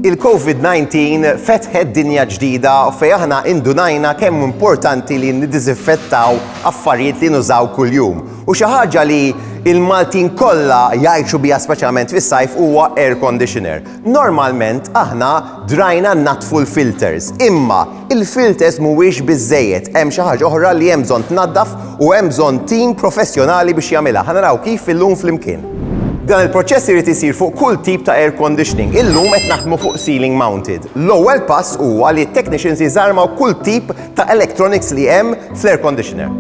Il-COVID-19 fetħet dinja ġdida fejn aħna indunajna kemm importanti li niddiżinfettaw affarijiet li nużaw kuljum. U xi ħaġa li il-Maltin kollha jgħixu biha speċjalment fis-sajf huwa air conditioner. Normalment aħna drajna natfu l-filters, imma il-filters mhuwiex biżżejjed, hemm xi ħaġa oħra li hemm bżonn tnaddaf u hemm bżonn tim professjonali biex jagħmilha. Ħanaraw kif illum flimkien. Dan il-proċess irid isir fuq kull tip ta' air conditioning. Illum qed naħdmu fuq ceiling mounted. L-ewwel pass huwa li t-technicians jiżarmaw kull tip ta' electronics li hemm fl-air conditioner.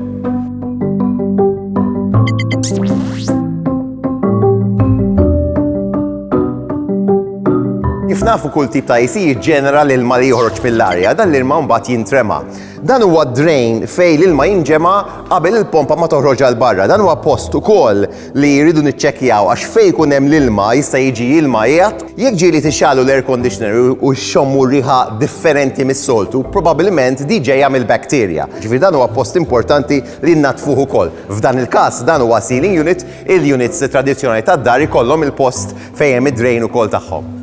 Kif nafu kull tip ta' AC jiġġenera l-ilma li joħroġ mill-arja, dan l-ilma mbagħad jintrema. Dan huwa drain fejn l-ilma jinġema qabel il-pompa ma toħroġ għal barra. Dan huwa post ukoll li jridu niċċekkjaw għax fejn ikun hemm l-ilma jista' jiġi ilma qiegħed. Jekk ġieli tixxalu l-air conditioner u xommu riħa differenti mis-soltu, probabbilment di ġejja mill-bakterja. Ġifieri dan huwa post importanti li nnatfuh ukoll. F'dan il-każ dan huwa ceiling unit, il-units tradizzjonali tad-dar ikollhom il-post fejn hemm id-drain ukoll tagħhom.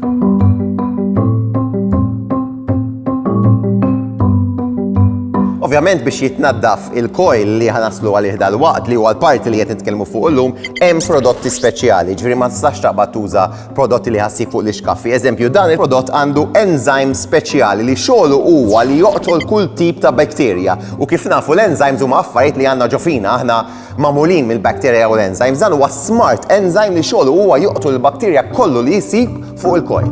Ovvjament biex jitnaddaf il-coil li ħanaslu għalih dal-waqt li huwa l-parti li qed nitkellmu fuq illum hemm prodotti speċjali. Ġifieri ma tistax taqbad tuża prodotti li ħassib fuq l-ixkaffi. Eżempju, dan il-prodott għandu enzyme speċjali li xogħlu huwa li joqtol kull tip ta' bakterja. U kif nafu l-enzymes huma affarijiet li għandna ġofina aħna magħmulin mill-bakterja u l-enzymes. Dan huwa smart enzyme li xogħlu huwa joqtol il-bakterja kollu li jsib fuq il-coil.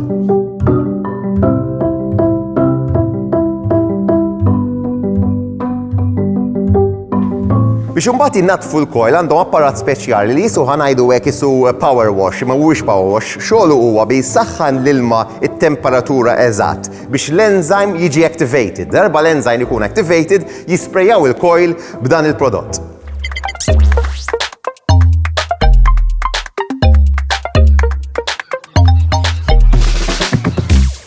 Biex imbagħad jinnatfu l-coil għandhom apparat speċjali li jisu ħanajdu hekk isu power wash, imma mhuwiex power wash, xogħlu huwa bi jsaħħan l-ilma it-temperatura eżatt biex l-enzyme jiġi activated. Darba l-enzyme ikun activated, jisprejjaw il-coil b'dan il-prodott.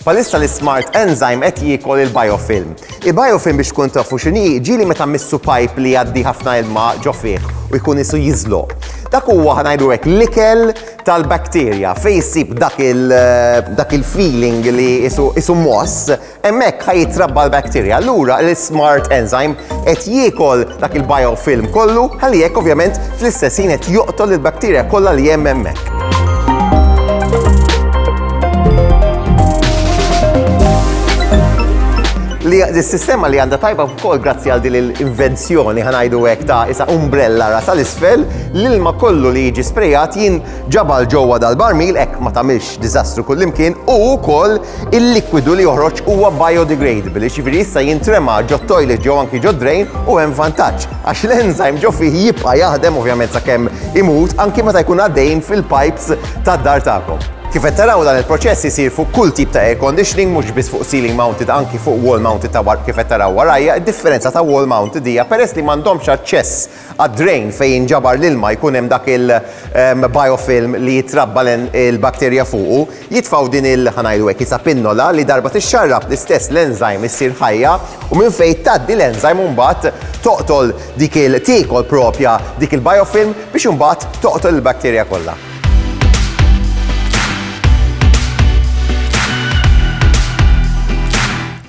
Palissa l-smart enzyme qed jiekol il-biofilm. Il-biofilm biex tkun tafu x'inhi ġieli meta missu pipe li jgħaddi ħafna ilma ġo fih u jkun isu jiżloq. Dak huwa ħanajdu hekk l-ikel tal-bakterja fejn jsib dak il-feeling li isu moss, hemmhekk ħajjitrabba l-bakterja. Allura l-smart enzyme qed jiekol dak il-biofilm kollu ħalli hekk ovvjament fl-istess ħin qed joqtol il-bakterja kollha li hemm hemmhekk. Is-sistema li għandha tajba wkoll grazzi għal din l-invenzjoni ħanajdu hekk ta' isa umbrella ra sal-isfel, l-ilma kollu li jiġi sprejat jinġabal ġewwa dal-barmil hekk ma tagħmilx diżastru kullimkien u wkoll il-likwidu li joħroġ huwa biodegradable, ġifieri issa jintrema ġo toilet ġew anki ġo drain u hemm vantaġġ għax l-enzyme ġo fih jibqa' jaħdem ovvjament sakemm imut anke meta jkun għaddejjin fil-pipes tad-dar tagħkom. Kif qed taraw dan il-proċess isir fuq kull tip ta' air conditioning mhux biss fuq ceiling mounted anki fuq wall mounted ta' kif qed taraw warajja, id-differenza ta' wall mounted hija peress li m'għandhomx aċċess għad-drain fejn jinġabar l-ilma jkun hemm dak il-biofilm li jitrabba il-bakterja fuqu, jitfgħu din ħanajdu hekk isa pinnola li darba tixxarrab l-istess l-enzyme issir ħajja u minn fejn tgħaddi l-enzyme mbagħad toqtol tiekol propja dik il-biofilm biex imbagħad toqtol il-bakterja kollha.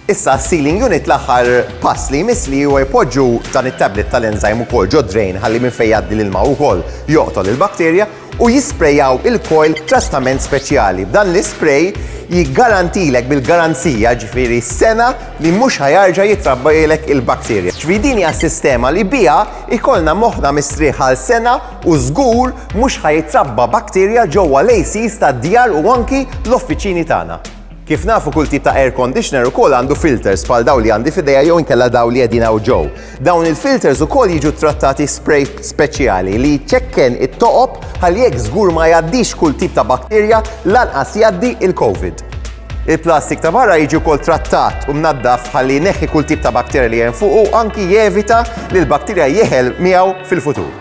Issa ceiling unit l-aħħar pass li jmiss li huwa jpoġġu dan it-tablet tal-enzyme ukoll ġo drain ħalli minn fejn jgħaddi l-ilma wkoll joqtol il-bakterja u jisprejjaw il-coil trattament speċjali. B'dan l-isprej jiggarantilek bil-garanzija ġifieri sena li mhux ħajarġa' jitrabba lek il-bakterja. Ġifieri din hija sistema li biha ikollna moħħna mistrieħ għal sena u żgur mhux ħajitrabba bakterja ġewwa l-ACs tad-djar u anki l-offiċini tagħna. Kif nafu kull tip ta' air conditioner ukoll għandu filters bħal dawn li għandi f'idejja jew inkella dawn li qegħdin hawn ġew. Dawn il-filters ukoll jiġu trattati spray speċjali li jċekken it-toqob ħalli hekk żgur ma jgħaddix kull tip ta' bakterja lanqas jgħaddi il-COVID. Il-plastik ta' barra jiġi wkoll trattat u mnaddaf ħalli jneħħi kull tip ta' bakterja li hemm fuq u anki jevita li l-bakterja jeħel miegħu fil-futur.